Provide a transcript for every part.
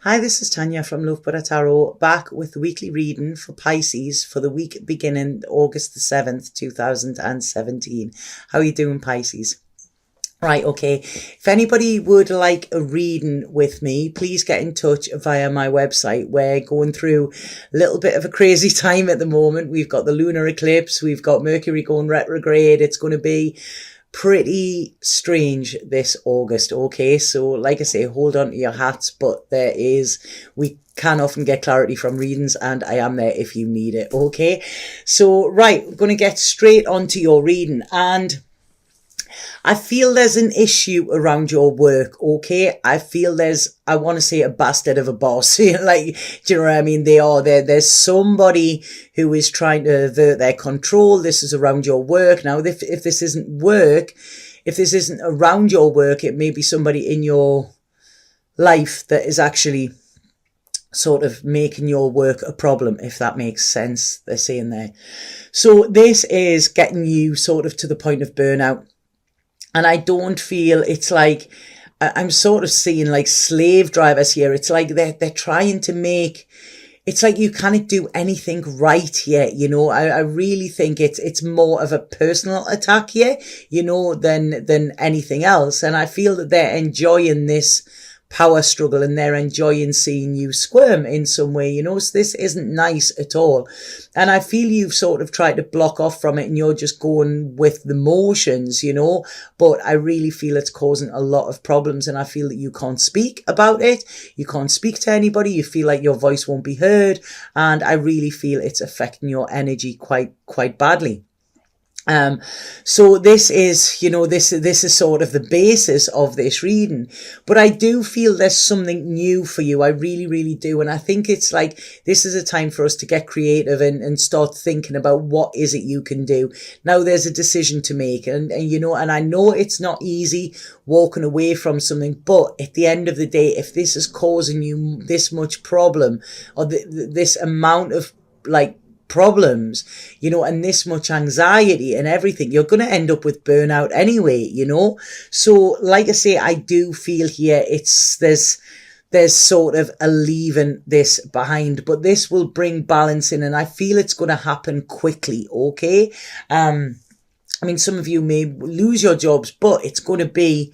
Hi, this is Tanya from Love Buddha Tarot, back with the weekly reading for Pisces for the week beginning August the 7th, 2017. How are you doing, Pisces? Right, okay. If anybody would like a reading with me, please get in touch via my website. We're going through a little bit of a crazy time at the moment. We've got the lunar eclipse, we've got Mercury going retrograde. It's going to be pretty strange this August, okay? So like I say, hold on to your hats, but we can often get clarity from readings, and I am there if you need it, okay? So right, we're going to get straight onto your reading, and I feel there's an issue around your work, okay? I feel I want to say a bastard of a boss. Like, do you know what I mean? There's somebody who is trying to avert their control. This is around your work. Now, if this isn't around your work, it may be somebody in your life that is actually sort of making your work a problem, if that makes sense, they're saying there. So this is getting you sort of to the point of burnout. And I don't feel it's like, I'm sort of seeing like slave drivers here. It's like they're trying to make, it's like you can't do anything right here, you know. I really think it's more of a personal attack here, you know, than anything else. And I feel that they're enjoying this power struggle, and they're enjoying seeing you squirm in some way, you know. So this isn't nice at all. And I feel you've sort of tried to block off from it, and you're just going with the motions, you know. But I really feel it's causing a lot of problems, and I feel that you can't speak about it. You can't speak to anybody. You feel like your voice won't be heard. And I really feel it's affecting your energy quite badly. So this is, you know, this is sort of the basis of this reading, but I do feel there's something new for you. I really, really do. And I think it's like, this is a time for us to get creative and start thinking about what is it you can do. Now there's a decision to make, and you know, and I know it's not easy walking away from something, but at the end of the day, if this is causing you this much problem, or this amount of like problems, you know, and this much anxiety and everything, you're going to end up with burnout anyway, you know. So like I say, I do feel here there's sort of a leaving this behind, but this will bring balance in, and I feel it's going to happen quickly, okay? I mean, some of you may lose your jobs, but it's going to be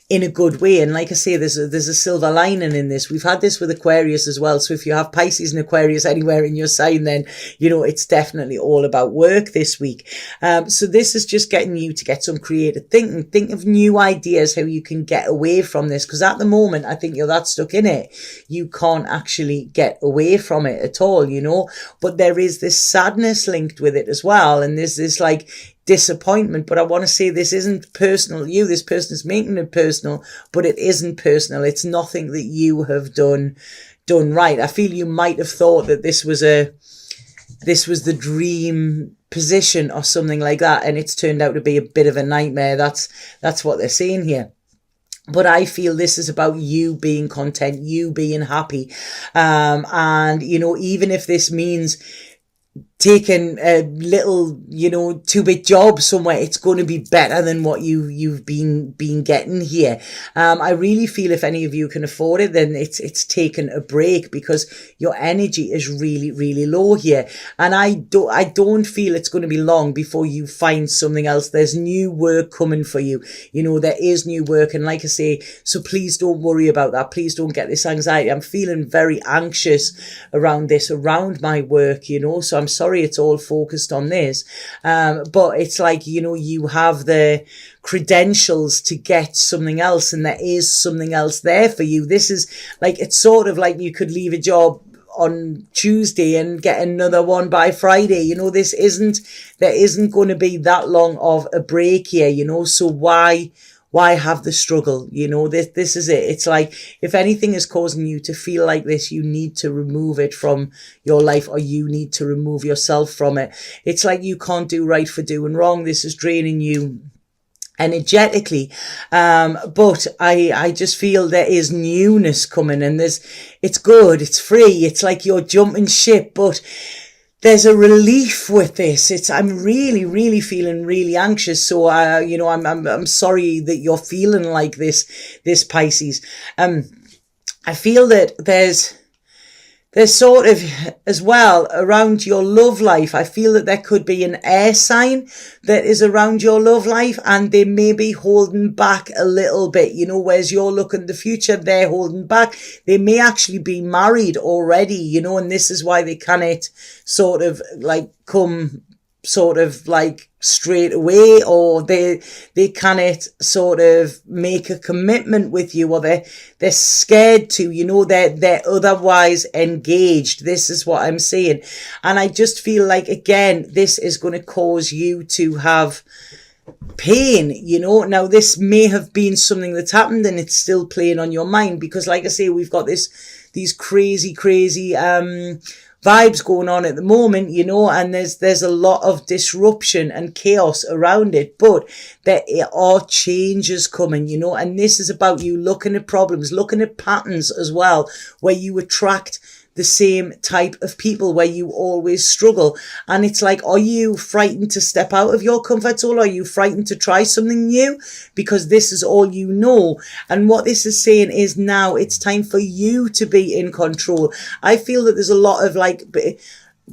in a good way. And like I say, there's a silver lining in this. We've had this with Aquarius as well. So if you have Pisces and Aquarius anywhere in your sign, then, you know, it's definitely all about work this week. So this is just getting you to get some creative thinking. Think of new ideas, how you can get away from this. Because at the moment, I think you're that stuck in it, you can't actually get away from it at all, you know. But there is this sadness linked with it as well. And there's this like disappointment, but I want to say this isn't personal. This person is making it personal, but it isn't personal. It's nothing that you have done right. I feel you might have thought that this was the dream position or something like that, and it's turned out to be a bit of a nightmare. That's what they're saying here. But I feel this is about you being content, you being happy. And you know, even if this means taking a little, you know, 2-bit job somewhere, it's going to be better than what you've been getting here. I really feel if any of you can afford it, then it's taken a break, because your energy is really, really low here. And I don't feel it's going to be long before you find something else. There's new work coming for you. You know, there is new work. And like I say, so please don't worry about that. Please don't get this anxiety. I'm feeling very anxious around my work, you know, so I'm sorry it's all focused on this. But it's like, you know, you have the credentials to get something else, and there is something else there for you. This is like, it's sort of like you could leave a job on Tuesday and get another one by Friday. You know, there isn't going to be that long of a break here, you know, so why have the struggle? You know, this is it. It's like, if anything is causing you to feel like this, you need to remove it from your life, or you need to remove yourself from it. It's like you can't do right for doing wrong. This is draining you energetically. But I just feel there is newness coming, and it's good. It's free. It's like you're jumping ship, but there's a relief with this. I'm really, really feeling really anxious. So, you know, I'm sorry that you're feeling like this Pisces. I feel that there's sort of, as well, around your love life, I feel that there could be an air sign that is around your love life, and they may be holding back a little bit, you know, whereas you're looking the future, they're holding back. They may actually be married already, you know, and this is why they cannot sort of like come sort of like straight away, or they cannot sort of make a commitment with you, or they're scared to, you know, they're otherwise engaged. This is what I'm saying. And I just feel like, again, this is going to cause you to have pain, you know. Now, this may have been something that's happened and it's still playing on your mind, because like I say, we've got these crazy vibes going on at the moment, you know, and there's a lot of disruption and chaos around it, but there are changes coming, you know, and this is about you looking at problems, looking at patterns as well, where you attract the same type of people, where you always struggle. And it's like, are you frightened to step out of your comfort zone? Are you frightened to try something new? Because this is all you know. And what this is saying is, now it's time for you to be in control. I feel that there's a lot of like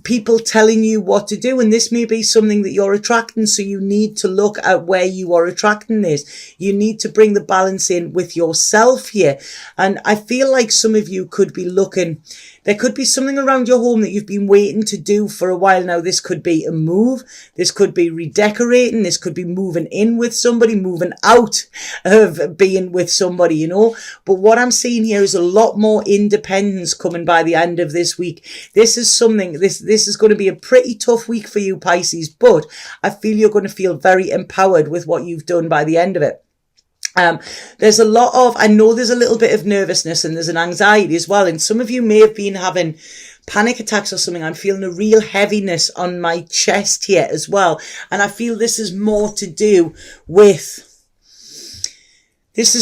people telling you what to do, and this may be something that you're attracting, so you need to look at where you are attracting this. You need to bring the balance in with yourself here. And I feel like some of you could be looking, there could be something around your home that you've been waiting to do for a while now. This could be a move, this could be redecorating, this could be moving in with somebody, moving out of being with somebody, you know. But what I'm seeing here is a lot more independence coming by the end of this week. This is something, this is going to be a pretty tough week for you, Pisces, but I feel you're going to feel very empowered with what you've done by the end of it. There's a lot of, I know there's a little bit of nervousness and there's an anxiety as well. And some of you may have been having panic attacks or something. I'm feeling a real heaviness on my chest here as well. And I feel this is more to do with, this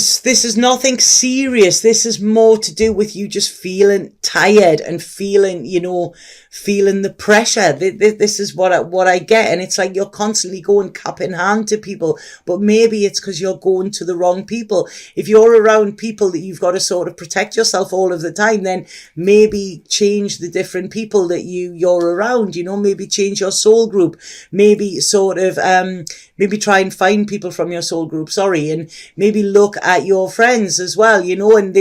is nothing serious. This is more to do with you just feeling tired and feeling, you know, feeling the pressure. This is what I get. And it's like you're constantly going cap in hand to people, but maybe it's because you're going to the wrong people. If you're around people that you've got to sort of protect yourself all of the time, then maybe change the different people that you're around, you know, maybe change your soul group, maybe sort of, maybe try and find people from your soul group, and maybe look at your friends as well, you know, and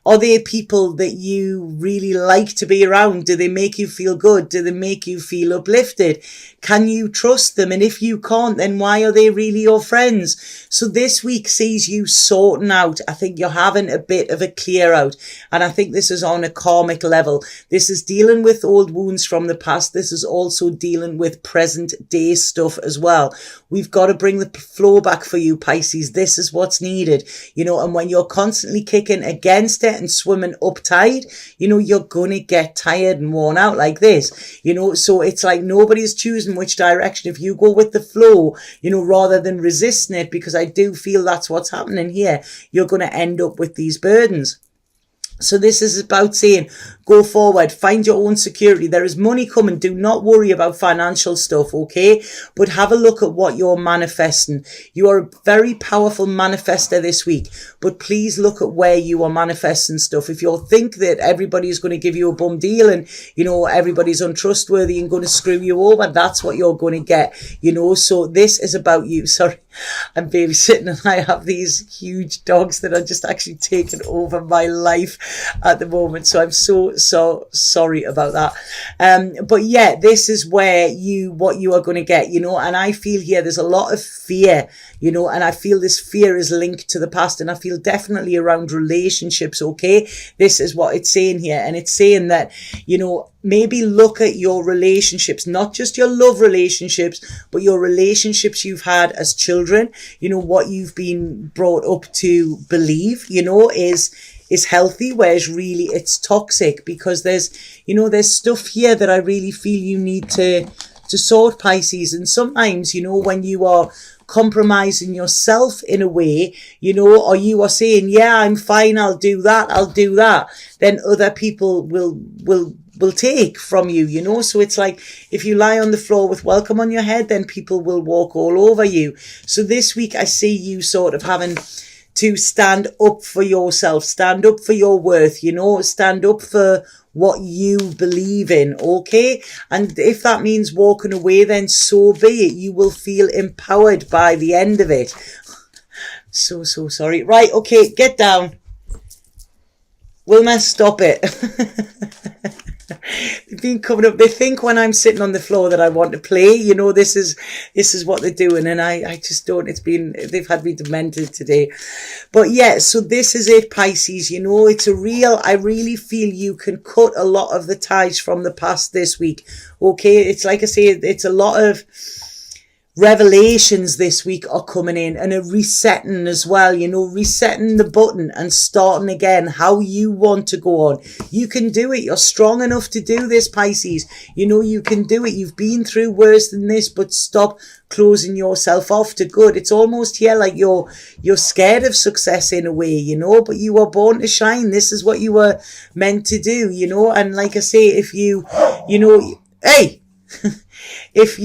are they people that you really like to be around? Do they make you feel good? Do they make you feel uplifted? Can you trust them? And if you can't, then why are they really your friends? So this week sees you sorting out. I think you're having a bit of a clear out. And I think this is on a karmic level. This is dealing with old wounds from the past. This is also dealing with present day stuff as well. We've got to bring the flow back for you, Pisces. This is what's needed, you know, and when you're constantly kicking against it and swimming up tide, you know, you're going to get tired and worn out like this, you know. So it's like nobody's choosing which direction. If you go with the flow, you know, rather than resisting it, because I do feel that's what's happening here, you're going to end up with these burdens. So this is about saying, go forward, find your own security. There is money coming. Do not worry about financial stuff, okay? But have a look at what you're manifesting. You are a very powerful manifester this week, but please look at where you are manifesting stuff. If you think that everybody is going to give you a bum deal and, you know, everybody's untrustworthy and going to screw you over, that's what you're going to get, you know. So this is about you. Sorry, I'm babysitting and I have these huge dogs that are just actually taking over my life at the moment. So I'm so sorry about that. But yeah, this is where what you are going to get, you know, and I feel here there's a lot of fear, you know, and I feel this fear is linked to the past, and I feel definitely around relationships, okay? This is what it's saying here, and it's saying that, you know, maybe look at your relationships, not just your love relationships, but your relationships you've had as children, you know, what you've been brought up to believe, you know, is healthy, whereas really it's toxic, because there's stuff here that I really feel you need to sort, Pisces. And sometimes, you know, when you are compromising yourself in a way, you know, or you are saying, yeah, I'm fine, I'll do that, then other people will take from you, you know. So it's like, if you lie on the floor with welcome on your head, then people will walk all over you. So this week I see you sort of having to stand up for yourself, stand up for your worth, stand up for what you believe in, okay? And if that means walking away, then so be it. You will feel empowered by the end of it. So sorry. Right, okay, get down. Wilma, stop it. They've been coming up. They think when I'm sitting on the floor that I want to play. This is what they're doing, and I just don't. They've had me demented today. But yeah, so this is it, Pisces. I really feel you can cut a lot of the ties from the past this week. Okay, it's like I say, it's a lot of revelations this week are coming in, and a resetting as well, resetting the button and starting again how you want to go on. You can do it. You're strong enough to do this, Pisces. You can do it. You've been through worse than this, but stop closing yourself off to good. It's almost here like you're scared of success in a way, but you were born to shine. This is what you were meant to do, and like I say, if you if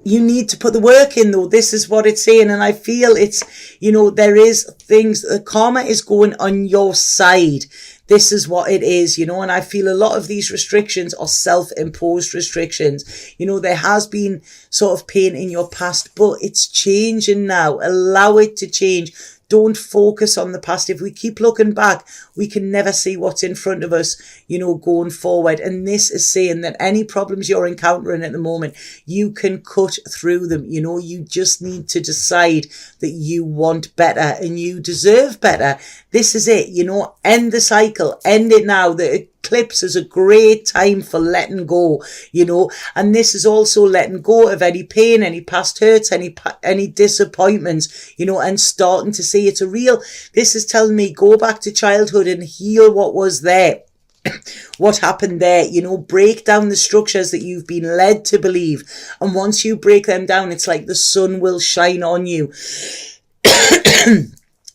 you need to put the work in, though. This is what it's saying. And I feel it's, there is things, the karma is going on your side. This is what it is, and I feel a lot of these restrictions are self-imposed restrictions. There has been sort of pain in your past, but it's changing now. Allow it to change. Don't focus on the past. If we keep looking back, we can never see what's in front of us, going forward. And this is saying that any problems you're encountering at the moment, you can cut through them. You just need to decide that you want better and you deserve better. This is it, end the cycle, end it now. The eclipse is a great time for letting go, and this is also letting go of any pain, any past hurts, any disappointments, and starting to see this is telling me go back to childhood and heal what was there. What happened there, break down the structures that you've been led to believe. And once you break them down, it's like the sun will shine on you.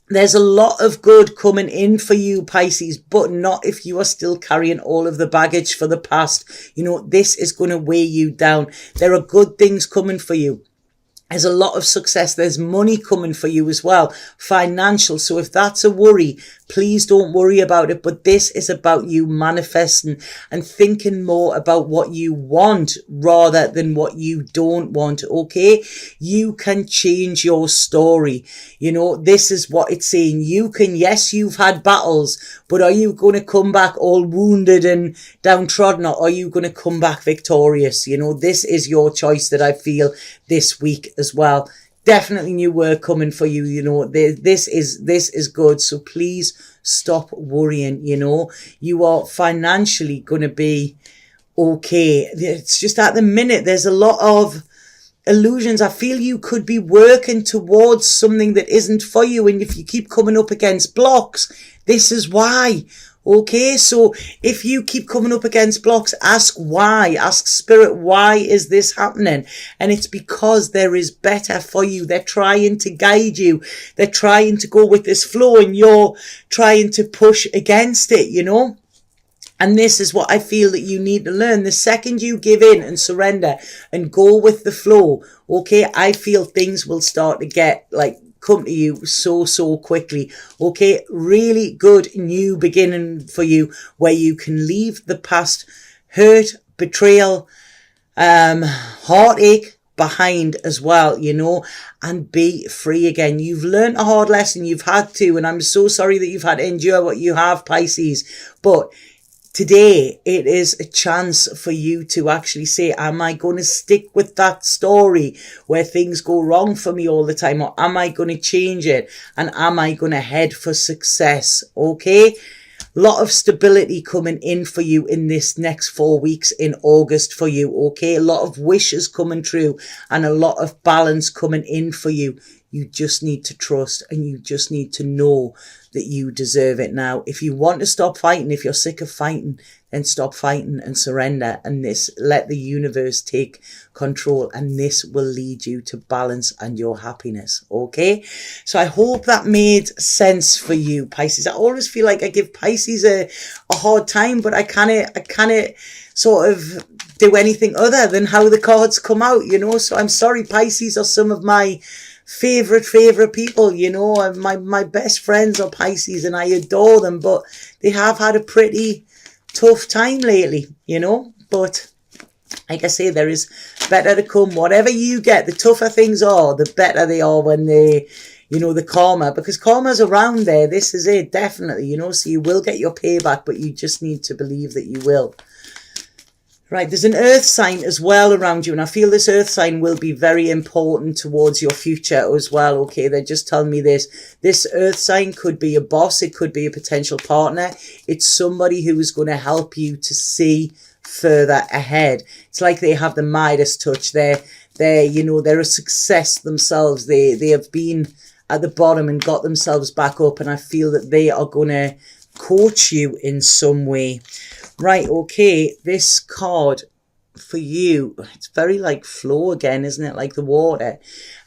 There's a lot of good coming in for you, Pisces, but not if you are still carrying all of the baggage for the past. This is going to weigh you down. There are good things coming for you. There's a lot of success. There's money coming for you as well, financial. So if that's a worry, please don't worry about it. But this is about you manifesting and thinking more about what you want rather than what you don't want. Okay. You can change your story. This is what it's saying. Yes, you've had battles, but are you going to come back all wounded and downtrodden, or are you going to come back victorious? This is your choice that I feel this week as well. Definitely new work coming for you. This is good. So please stop worrying. You are financially going to be okay. It's just at the minute, there's a lot of illusions. I feel you could be working towards something that isn't for you. And if you keep coming up against blocks, this is why. Okay, so if you keep coming up against blocks, ask why. Ask Spirit, why is this happening? And it's because there is better for you. They're trying to guide you. They're trying to go with this flow, and you're trying to push against it, And this is what I feel that you need to learn. The second you give in and surrender and go with the flow, okay, I feel things will start to come to you so quickly. Okay, really good new beginning for you, where you can leave the past hurt, betrayal, heartache behind as well, and be free again. You've learned a hard lesson. You've had to, and I'm so sorry that you've had to endure what you have, Pisces. But today, it is a chance for you to actually say, am I going to stick with that story where things go wrong for me all the time? Or am I going to change it? And am I going to head for success? Okay. Lot of stability coming in for you in this next 4 weeks in August for you. Okay. A lot of wishes coming true and a lot of balance coming in for you. You just need to trust, and you just need to know that you deserve it now. If you want to stop fighting, if you're sick of fighting, then stop fighting and surrender. And let the universe take control, and this will lead you to balance and your happiness. Okay. So I hope that made sense for you, Pisces. I always feel like I give Pisces a hard time, but I can't sort of do anything other than how the cards come out, So I'm sorry, Pisces are some of my favorite people, you know. My best friends are Pisces and I adore them, but they have had a pretty tough time lately, you know. But like I say, there is better to come. Whatever you get, the tougher things are, the better they are when they, you know, the karma, because karma's around there. This is it, definitely, you know, so you will get your payback, but you just need to believe that you will. Right, there's an earth sign as well around you, and I feel this earth sign will be very important towards your future as well, okay? They're just telling me this. This earth sign could be a boss, it could be a potential partner. It's somebody who is going to help you to see further ahead. It's like they have the Midas touch. They're you know, they're a success themselves. They have been at the bottom and got themselves back up, and I feel that they are going to coach you in some way. Right, okay, this card for you, it's very like flow again, isn't it? Like the water.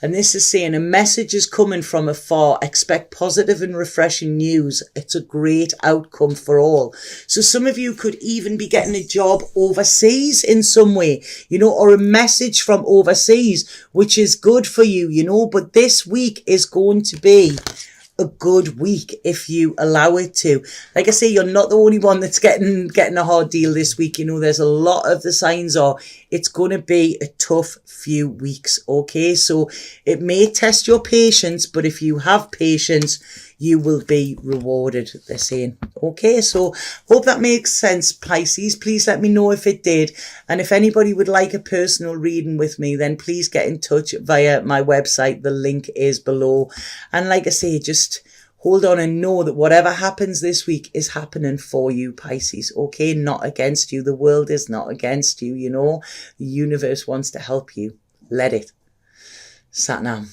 And this is saying a message is coming from afar. Expect positive and refreshing news. It's a great outcome for all. So some of you could even be getting a job overseas in some way, you know, or a message from overseas, which is good for you, you know. But this week is going to be a good week if you allow it to. Like I say, you're not the only one that's getting a hard deal this week. You know, there's a lot of the signs are it's going to be a tough few weeks. Okay, so it may test your patience, but if you have patience, you will be rewarded, they're saying. Okay, so hope that makes sense, Pisces. Please let me know if it did. And if anybody would like a personal reading with me, then please get in touch via my website. The link is below. And like I say, just hold on and know that whatever happens this week is happening for you, Pisces. Okay, not against you. The world is not against you, you know. The universe wants to help you. Let it. Sat Nam.